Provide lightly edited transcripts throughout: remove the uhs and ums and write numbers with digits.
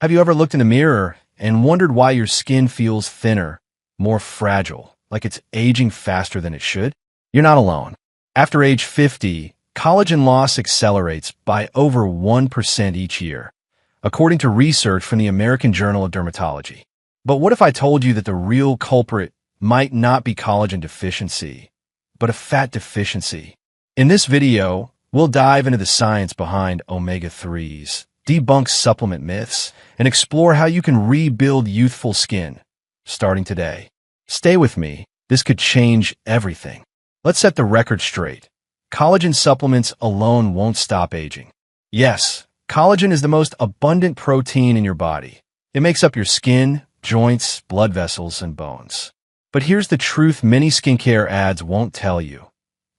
Have you ever looked in the mirror and wondered why your skin feels thinner, more fragile, like it's aging faster than it should? You're not alone. After age 50, collagen loss accelerates by over 1% each year, according to research from the American Journal of Dermatology. But what if I told you that the real culprit might not be collagen deficiency, but a fat deficiency? In this video, we'll dive into the science behind omega-3s, debunk supplement myths, and explore how you can rebuild youthful skin, starting today. Stay with me. This could change everything. Let's set the record straight. Collagen supplements alone won't stop aging. Yes, collagen is the most abundant protein in your body. It makes up your skin, joints, blood vessels, and bones. But here's the truth many skincare ads won't tell you.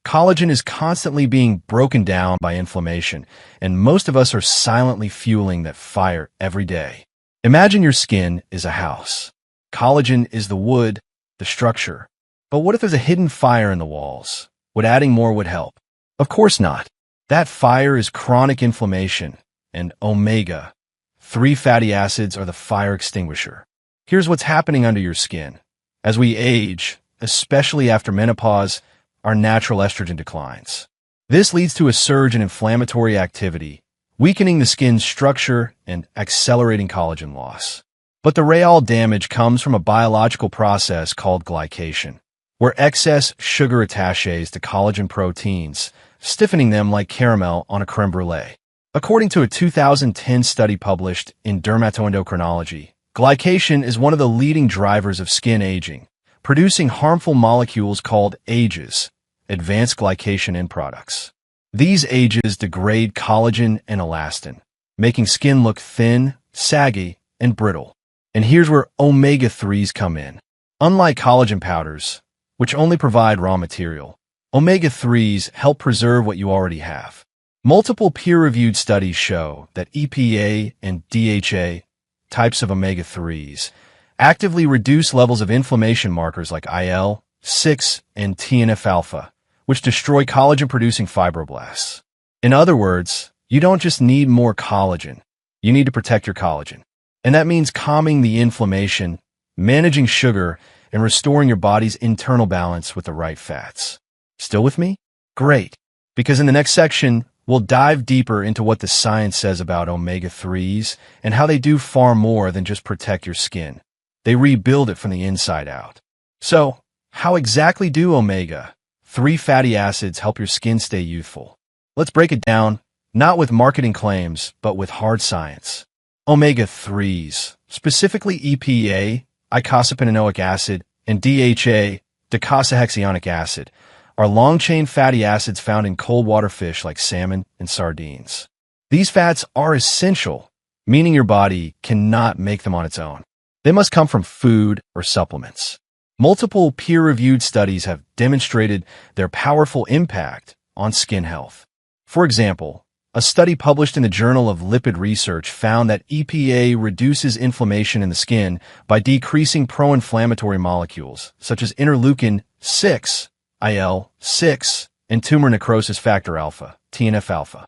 Collagen is constantly being broken down by inflammation, and most of us are silently fueling that fire every day. Imagine your skin is a house. Collagen is the wood, the structure. But what if there's a hidden fire in the walls? Would adding more would help? Of course not. That fire is chronic inflammation, and omega-3 fatty acids are the fire extinguisher. Here's what's happening under your skin. As we age, especially after menopause, our natural estrogen declines. This leads to a surge in inflammatory activity, weakening the skin's structure and accelerating collagen loss. But the real damage comes from a biological process called glycation, where excess sugar attaches to collagen proteins, stiffening them like caramel on a creme brulee. According to a 2010 study published in Dermatoendocrinology, glycation is one of the leading drivers of skin aging, producing harmful molecules called AGEs, advanced glycation end products. These AGEs degrade collagen and elastin, making skin look thin, saggy, and brittle. And here's where omega-3s come in. Unlike collagen powders, which only provide raw material, omega-3s help preserve what you already have. Multiple peer-reviewed studies show that EPA and DHA, types of omega-3s, actively reduce levels of inflammation markers like IL-6 and TNF-alpha, which destroy collagen-producing fibroblasts. In other words, you don't just need more collagen, you need to protect your collagen. And that means calming the inflammation, managing sugar, and restoring your body's internal balance with the right fats. Still with me? Great, because in the next section, we'll dive deeper into what the science says about omega-3s and how they do far more than just protect your skin. They rebuild it from the inside out. So, how exactly do omega-3 fatty acids help your skin stay youthful? Let's break it down, not with marketing claims, but with hard science. Omega-3s, specifically EPA, eicosapentaenoic acid, and DHA, docosahexaenoic acid, are long-chain fatty acids found in cold water fish like salmon and sardines. These fats are essential, meaning your body cannot make them on its own. They must come from food or supplements. Multiple peer-reviewed studies have demonstrated their powerful impact on skin health. For example, a study published in the Journal of Lipid Research found that EPA reduces inflammation in the skin by decreasing pro-inflammatory molecules such as interleukin-6, IL-6, and tumor necrosis factor alpha, TNF-alpha.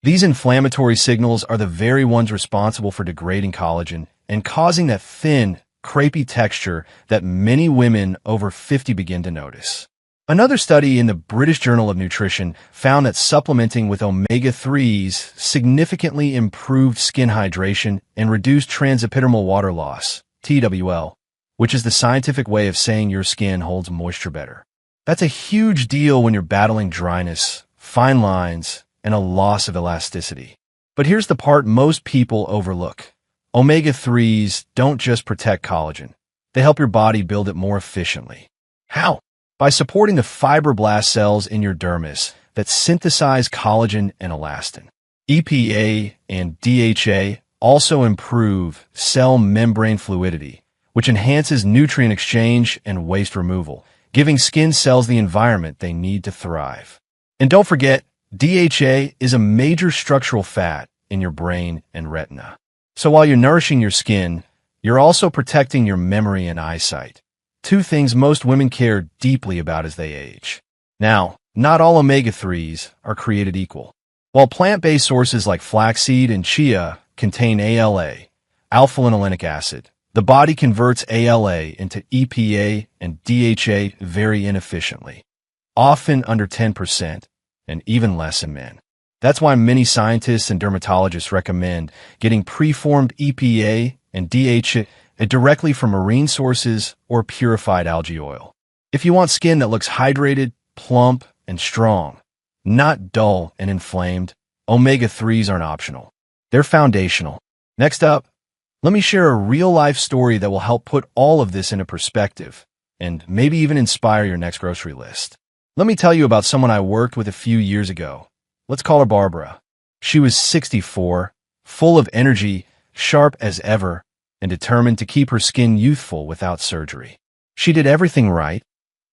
These inflammatory signals are the very ones responsible for degrading collagen and causing that thin, crepey texture that many women over 50 begin to notice. Another study in the British Journal of Nutrition found that supplementing with omega-3s significantly improved skin hydration and reduced transepidermal water loss, TWL, which is the scientific way of saying your skin holds moisture better. That's a huge deal when you're battling dryness, fine lines, and a loss of elasticity. But here's the part most people overlook. Omega-3s don't just protect collagen. They help your body build it more efficiently. How? By supporting the fibroblast cells in your dermis that synthesize collagen and elastin. EPA and DHA also improve cell membrane fluidity, which enhances nutrient exchange and waste removal, giving skin cells the environment they need to thrive. And don't forget, DHA is a major structural fat in your brain and retina. So while you're nourishing your skin, you're also protecting your memory and eyesight. Two things most women care deeply about as they age. Now, not all omega-3s are created equal. While plant-based sources like flaxseed and chia contain ALA, alpha-linolenic acid. The body converts ALA into EPA and DHA very inefficiently, often under 10% and even less in men. That's why many scientists and dermatologists recommend getting preformed EPA and DHA directly from marine sources or purified algae oil. If you want skin that looks hydrated, plump, and strong, not dull and inflamed, omega-3s aren't optional. They're foundational. Next up, let me share a real-life story that will help put all of this into perspective and maybe even inspire your next grocery list. Let me tell you about someone I worked with a few years ago. Let's call her Barbara. She was 64, full of energy, sharp as ever, and determined to keep her skin youthful without surgery. She did everything right,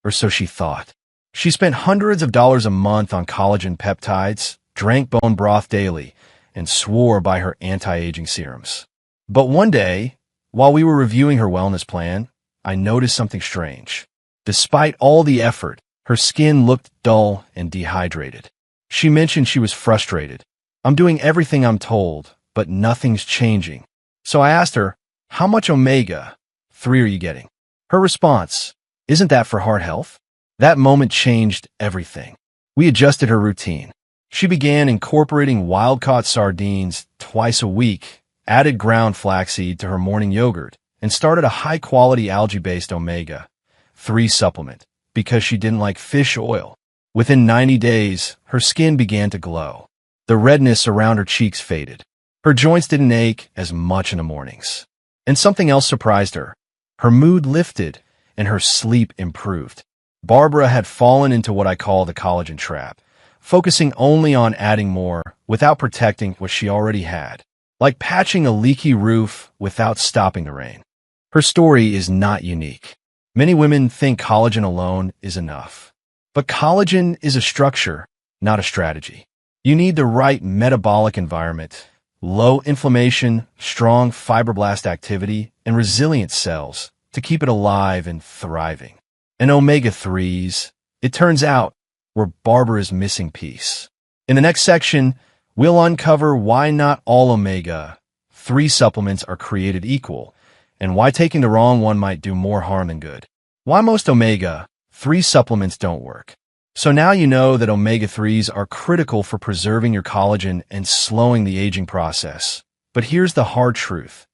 or so she thought. She spent hundreds of dollars a month on collagen peptides, drank bone broth daily, and swore by her anti-aging serums. But one day, while we were reviewing her wellness plan, I noticed something strange. Despite all the effort, her skin looked dull and dehydrated. She mentioned she was frustrated. "I'm doing everything I'm told, but nothing's changing." So I asked her, "How much omega-3 are you getting?" Her response, "Isn't that for heart health?" That moment changed everything. We adjusted her routine. She began incorporating wild-caught sardines twice a week, added ground flaxseed to her morning yogurt, and started a high-quality algae-based omega-3 supplement because she didn't like fish oil. Within 90 days, her skin began to glow. The redness around her cheeks faded. Her joints didn't ache as much in the mornings. And something else surprised her. Her mood lifted and her sleep improved. Barbara had fallen into what I call the collagen trap, focusing only on adding more without protecting what she already had, like patching a leaky roof without stopping the rain. Her story is not unique. Many women think collagen alone is enough. But collagen is a structure, not a strategy. You need the right metabolic environment, low inflammation, strong fibroblast activity, and resilient cells to keep it alive and thriving. And omega-3s, it turns out, were Barbara's missing piece. In the next section, we'll uncover why not all omega-3 supplements are created equal, and why taking the wrong one might do more harm than good. Why most omega-3 supplements don't work. So now you know that omega-3s are critical for preserving your collagen and slowing the aging process. But here's the hard truth.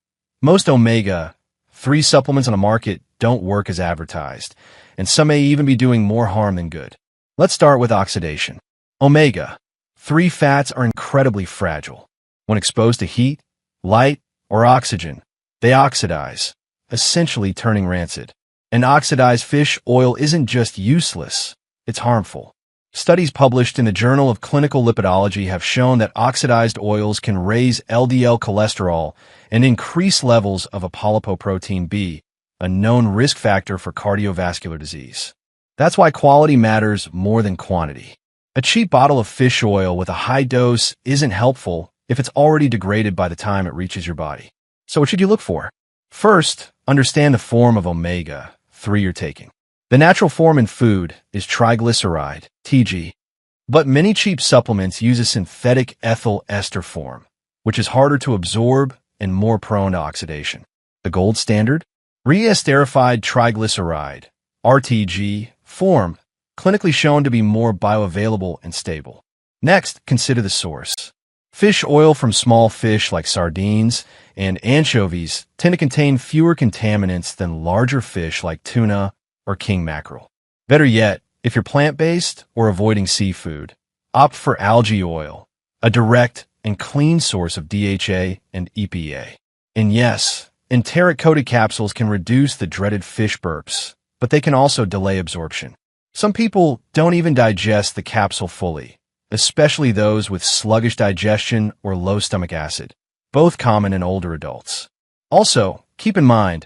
Most omega-3 supplements on the market don't work as advertised, and some may even be doing more harm than good. Let's start with oxidation. Omega-3 fats are incredibly fragile. When exposed to heat, light, or oxygen, they oxidize, essentially turning rancid. And oxidized fish oil isn't just useless, it's harmful. Studies published in the Journal of Clinical Lipidology have shown that oxidized oils can raise LDL cholesterol and increase levels of apolipoprotein B, a known risk factor for cardiovascular disease. That's why quality matters more than quantity. A cheap bottle of fish oil with a high dose isn't helpful if it's already degraded by the time it reaches your body. So what should you look for? First, understand the form of omega-3 you're taking. The natural form in food is triglyceride, TG, but many cheap supplements use a synthetic ethyl ester form, which is harder to absorb and more prone to oxidation. The gold standard? Re-esterified triglyceride, RTG, form, clinically shown to be more bioavailable and stable. Next, consider the source. Fish oil from small fish like sardines and anchovies tend to contain fewer contaminants than larger fish like tuna or king mackerel. Better yet, if you're plant-based or avoiding seafood, opt for algae oil, a direct and clean source of DHA and EPA. And yes, enteric-coated capsules can reduce the dreaded fish burps, but they can also delay absorption. Some people don't even digest the capsule fully, especially those with sluggish digestion or low stomach acid, both common in older adults. Also, keep in mind,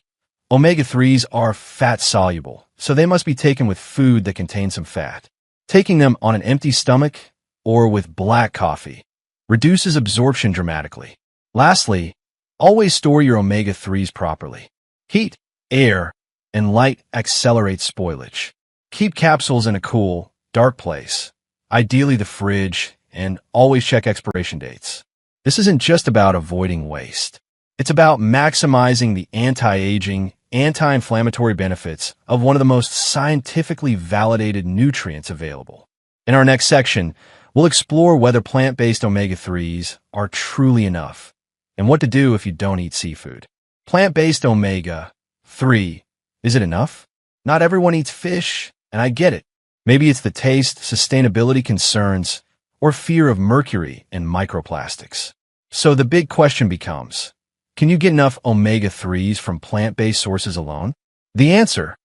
omega-3s are fat-soluble, so they must be taken with food that contains some fat. Taking them on an empty stomach or with black coffee reduces absorption dramatically. Lastly, always store your omega-3s properly. Heat, air, and light accelerate spoilage. Keep capsules in a cool, dark place, ideally the fridge, and always check expiration dates. This isn't just about avoiding waste. It's about maximizing the anti-aging, anti-inflammatory benefits of one of the most scientifically validated nutrients available. In our next section, we'll explore whether plant-based omega-3s are truly enough and what to do if you don't eat seafood. Plant-based omega-3, is it enough? Not everyone eats fish, and I get it. Maybe it's the taste, sustainability concerns, or fear of mercury and microplastics. So the big question becomes, can you get enough omega-3s from plant-based sources alone? The answer,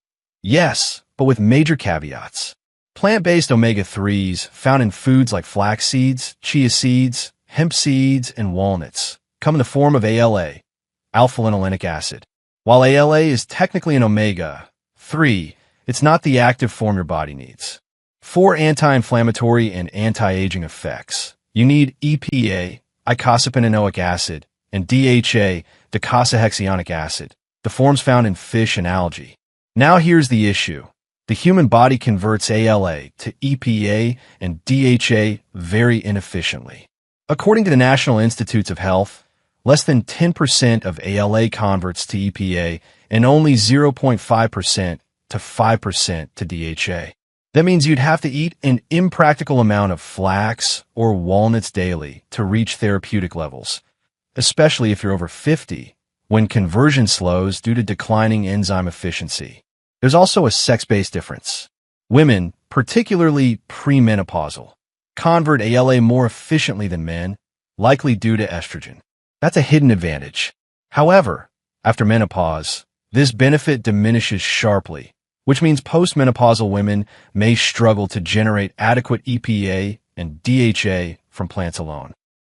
yes, but with major caveats. Plant-based omega-3s found in foods like flax seeds, chia seeds, hemp seeds, and walnuts come in the form of ALA, alpha-linolenic acid. While ALA is technically an omega-3, it's not the active form your body needs. For anti-inflammatory and anti-aging effects, you need EPA, eicosapentaenoic acid, and DHA, docosahexaenoic acid, the forms found in fish and algae. Now here's the issue. The human body converts ALA to EPA and DHA very inefficiently. According to the National Institutes of Health, less than 10% of ALA converts to EPA and only 0.5% to 5% to DHA. That means you'd have to eat an impractical amount of flax or walnuts daily to reach therapeutic levels, especially if you're over 50, when conversion slows due to declining enzyme efficiency. There's also a sex-based difference. Women, particularly premenopausal, convert ALA more efficiently than men, likely due to estrogen. That's a hidden advantage. However, after menopause, this benefit diminishes sharply, which means postmenopausal women may struggle to generate adequate EPA and DHA from plants alone.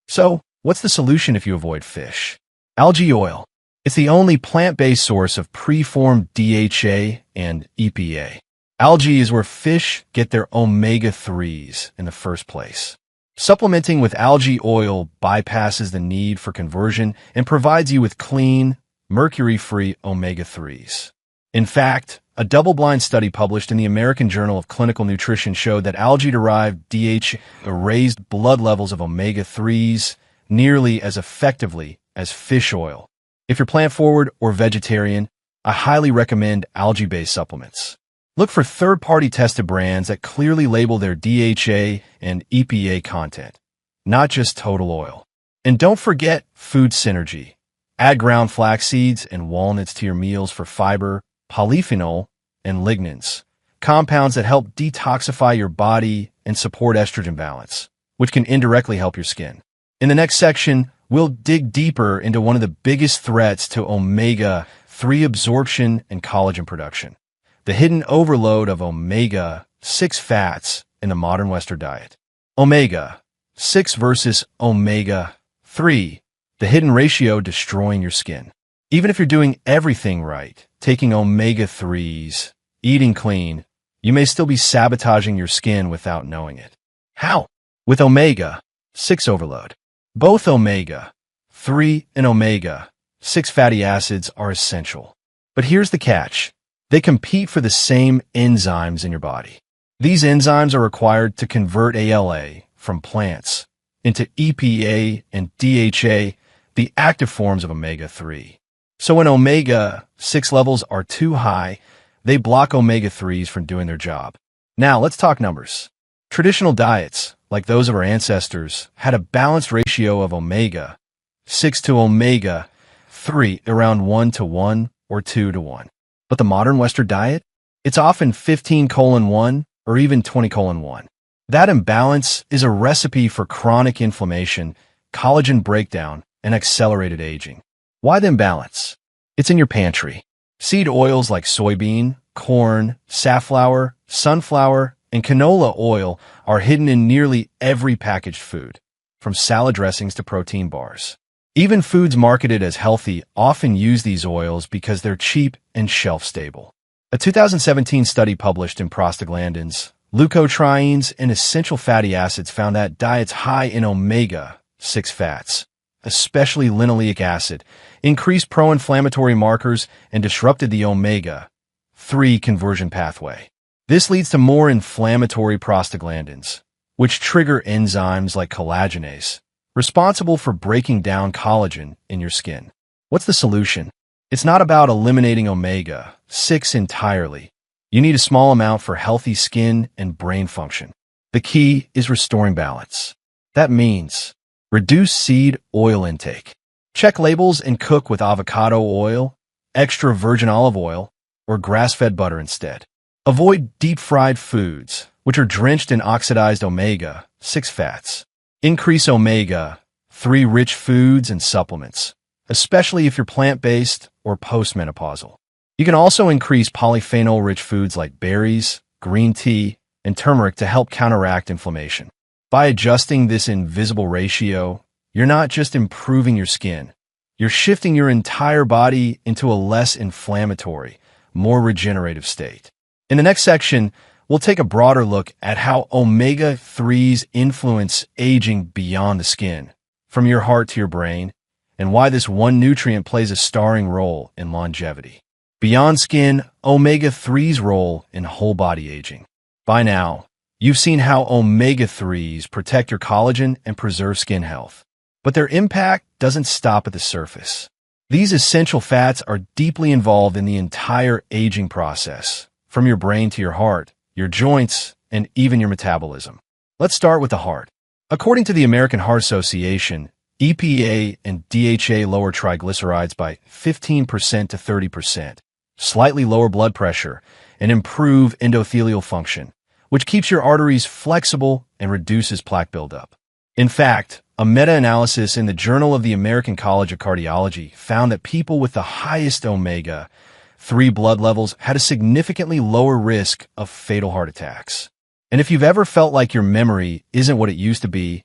So, what's the solution if you avoid fish? Algae oil. It's the only plant-based source of preformed DHA and EPA. Algae is where fish get their omega-3s in the first place. Supplementing with algae oil bypasses the need for conversion and provides you with clean, mercury-free omega-3s. In fact, a double-blind study published in the American Journal of Clinical Nutrition showed that algae-derived DHA raised blood levels of omega-3s nearly as effectively as fish oil. If you're plant-forward or vegetarian, I highly recommend algae-based supplements. Look for third-party tested brands that clearly label their DHA and EPA content, not just total oil. And don't forget food synergy. Add ground flax seeds and walnuts to your meals for fiber, polyphenol, and lignans, compounds that help detoxify your body and support estrogen balance, which can indirectly help your skin. In the next section, we'll dig deeper into one of the biggest threats to omega-3 absorption and collagen production, the hidden overload of omega-6 fats in the modern Western diet. Omega-6 versus omega-3, the hidden ratio destroying your skin. Even if you're doing everything right, taking omega-3s, eating clean, you may still be sabotaging your skin without knowing it. How? With omega-6 overload. Both omega-3 and omega-6 fatty acids are essential. But here's the catch. They compete for the same enzymes in your body. These enzymes are required to convert ALA from plants into EPA and DHA, the active forms of omega-3. So when omega-6 levels are too high, they block omega-3s from doing their job. Now, let's talk numbers. Traditional diets, like those of our ancestors, had a balanced ratio of omega-6 to omega-3 around 1:1 or 2:1. But the modern Western diet? It's often 15:1 or even 20:1. That imbalance is a recipe for chronic inflammation, collagen breakdown, and accelerated aging. Why the imbalance? It's in your pantry. Seed oils like soybean, corn, safflower, sunflower, and canola oil are hidden in nearly every packaged food, from salad dressings to protein bars. Even foods marketed as healthy often use these oils because they're cheap and shelf-stable. A 2017 study published in Prostaglandins, leukotrienes, and essential fatty acids found that diets high in omega-6 fats, especially linoleic acid, increased pro-inflammatory markers and disrupted the omega-3 conversion pathway. This leads to more inflammatory prostaglandins, which trigger enzymes like collagenase, responsible for breaking down collagen in your skin. What's the solution? It's not about eliminating omega-6 entirely. You need a small amount for healthy skin and brain function. The key is restoring balance. That means reduce seed oil intake. Check labels and cook with avocado oil, extra virgin olive oil, or grass-fed butter instead. Avoid deep-fried foods, which are drenched in oxidized omega-6 fats. Increase omega-3 rich foods and supplements, especially if you're plant-based or postmenopausal. You can also increase polyphenol-rich foods like berries, green tea, and turmeric to help counteract inflammation. By adjusting this invisible ratio, you're not just improving your skin, you're shifting your entire body into a less inflammatory, more regenerative state. In the next section, we'll take a broader look at how omega-3s influence aging beyond the skin, from your heart to your brain, and why this one nutrient plays a starring role in longevity. Beyond skin, omega-3s role in whole body aging. By now, you've seen how omega-3s protect your collagen and preserve skin health. But their impact doesn't stop at the surface. These essential fats are deeply involved in the entire aging process, from your brain to your heart, your joints, and even your metabolism. Let's start with the heart. According to the American Heart Association, EPA and DHA lower triglycerides by 15% to 30%, slightly lower blood pressure, and improve endothelial function, which keeps your arteries flexible and reduces plaque buildup. In fact, a meta-analysis in the Journal of the American College of Cardiology found that people with the highest omega-3 blood levels had a significantly lower risk of fatal heart attacks. And if you've ever felt like your memory isn't what it used to be,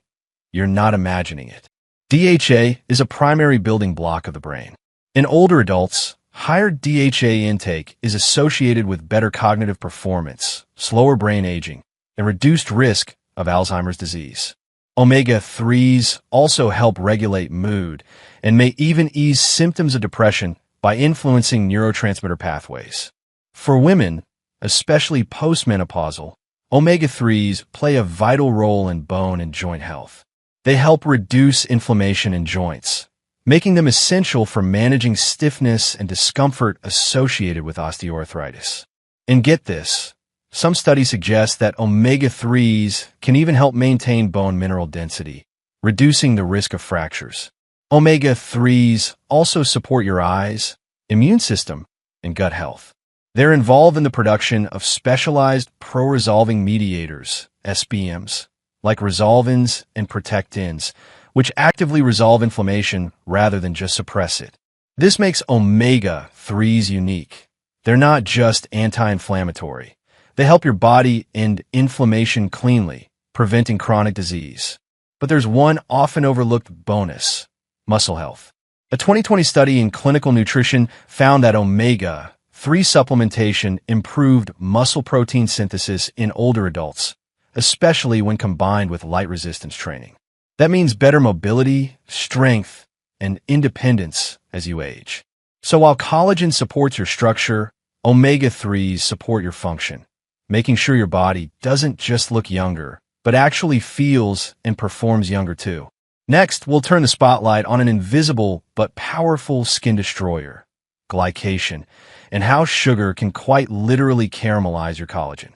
you're not imagining it. DHA is a primary building block of the brain. In older adults, higher DHA intake is associated with better cognitive performance, slower brain aging, and reduced risk of Alzheimer's disease. Omega-3s also help regulate mood and may even ease symptoms of depression by influencing neurotransmitter pathways. For women, especially postmenopausal, omega-3s play a vital role in bone and joint health. They help reduce inflammation in joints, making them essential for managing stiffness and discomfort associated with osteoarthritis. And get this, some studies suggest that omega-3s can even help maintain bone mineral density, reducing the risk of fractures. Omega-3s also support your eyes, immune system, and gut health. They're involved in the production of specialized pro-resolving mediators, SBMs, like resolvins and protectins, which actively resolve inflammation rather than just suppress it. This makes omega-3s unique. They're not just anti-inflammatory. They help your body end inflammation cleanly, preventing chronic disease. But there's one often overlooked bonus: muscle health. A 2020 study in clinical nutrition found that omega-3 supplementation improved muscle protein synthesis in older adults, especially when combined with light resistance training. That means better mobility, strength, and independence as you age. So while collagen supports your structure, omega-3s support your function, making sure your body doesn't just look younger, but actually feels and performs younger too. Next, we'll turn the spotlight on an invisible but powerful skin destroyer, glycation, and how sugar can quite literally caramelize your collagen.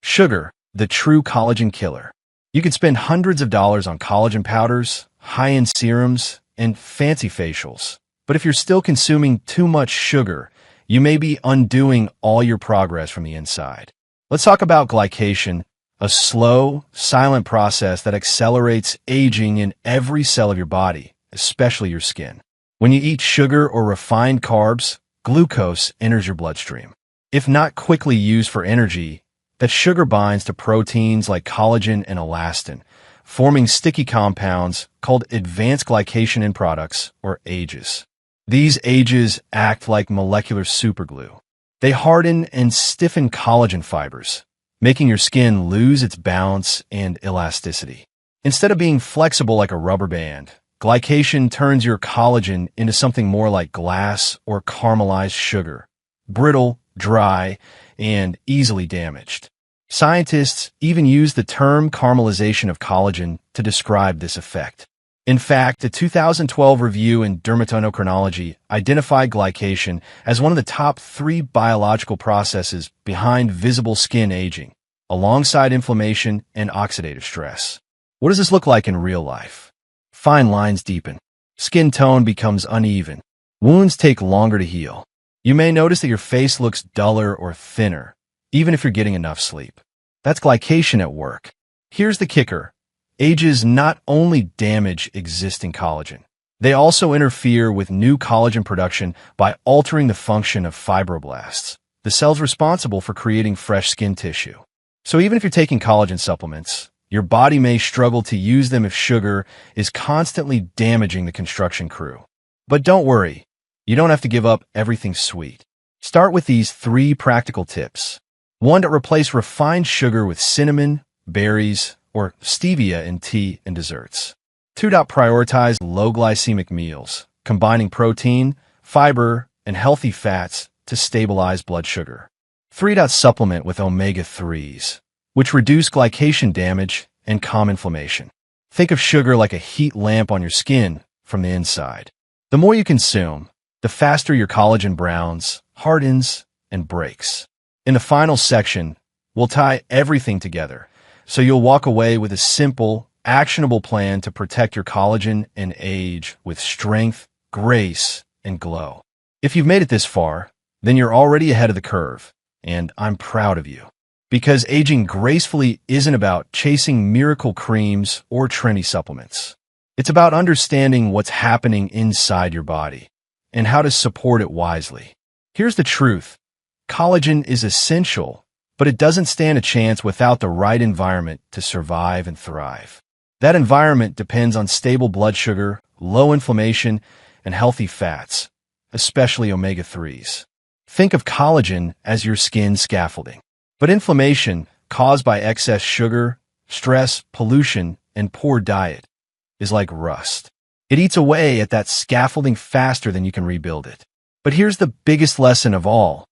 Sugar, the true collagen killer. You could spend hundreds of dollars on collagen powders, high-end serums, and fancy facials. But if you're still consuming too much sugar, you may be undoing all your progress from the inside. Let's talk about glycation, a slow, silent process that accelerates aging in every cell of your body, especially your skin. When you eat sugar or refined carbs, glucose enters your bloodstream. If not quickly used for energy, that sugar binds to proteins like collagen and elastin, forming sticky compounds called advanced glycation end products, or AGEs. These AGEs act like molecular superglue. They harden and stiffen collagen fibers, making your skin lose its balance and elasticity. Instead of being flexible like a rubber band, glycation turns your collagen into something more like glass or caramelized sugar, brittle, dry, and easily damaged. Scientists even use the term caramelization of collagen to describe this effect. In fact, a 2012 review in Dermatoendocrinology identified glycation as one of the top 3 biological processes behind visible skin aging, alongside inflammation and oxidative stress. What does this look like in real life? Fine lines deepen. Skin tone becomes uneven. Wounds take longer to heal. You may notice that your face looks duller or thinner, even if you're getting enough sleep. That's glycation at work. Here's the kicker. Ages not only damage existing collagen, they also interfere with new collagen production by altering the function of fibroblasts, the cells responsible for creating fresh skin tissue. So even if you're taking collagen supplements, your body may struggle to use them if sugar is constantly damaging the construction crew. But don't worry, you don't have to give up everything sweet. Start with these 3 practical tips. 1. To replace refined sugar with cinnamon, berries, or stevia in tea and desserts. 2. Prioritize low glycemic meals, combining protein, fiber, and healthy fats to stabilize blood sugar. 3. Supplement with omega-3s, which reduce glycation damage and calm inflammation. Think of sugar like a heat lamp on your skin from the inside. The more you consume, the faster your collagen browns, hardens, and breaks. In the final section, we'll tie everything together, so you'll walk away with a simple, actionable plan to protect your collagen and age with strength, grace, and glow. If you've made it this far, then you're already ahead of the curve, and I'm proud of you. Because aging gracefully isn't about chasing miracle creams or trendy supplements. It's about understanding what's happening inside your body and how to support it wisely. Here's the truth. Collagen is essential, but it doesn't stand a chance without the right environment to survive and thrive. That environment depends on stable blood sugar, low inflammation, and healthy fats, especially omega-3s. Think of collagen as your skin scaffolding. But inflammation, caused by excess sugar, stress, pollution, and poor diet, is like rust. It eats away at that scaffolding faster than you can rebuild it. But here's the biggest lesson of all.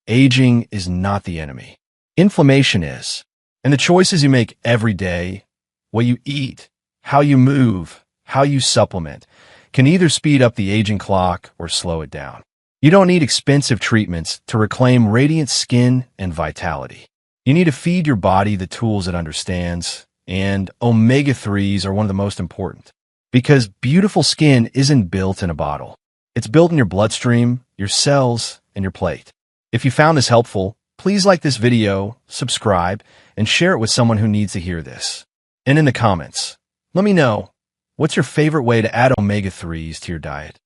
Aging is not the enemy. Inflammation is. And the choices you make every day, what you eat, how you move, how you supplement, can either speed up the aging clock or slow it down. You don't need expensive treatments to reclaim radiant skin and vitality. You need to feed your body the tools it understands, and omega-3s are one of the most important. Because beautiful skin isn't built in a bottle. It's built in your bloodstream, your cells, and your plate. If you found this helpful, please like this video, subscribe, and share it with someone who needs to hear this. And in the comments, let me know, what's your favorite way to add omega-3s to your diet?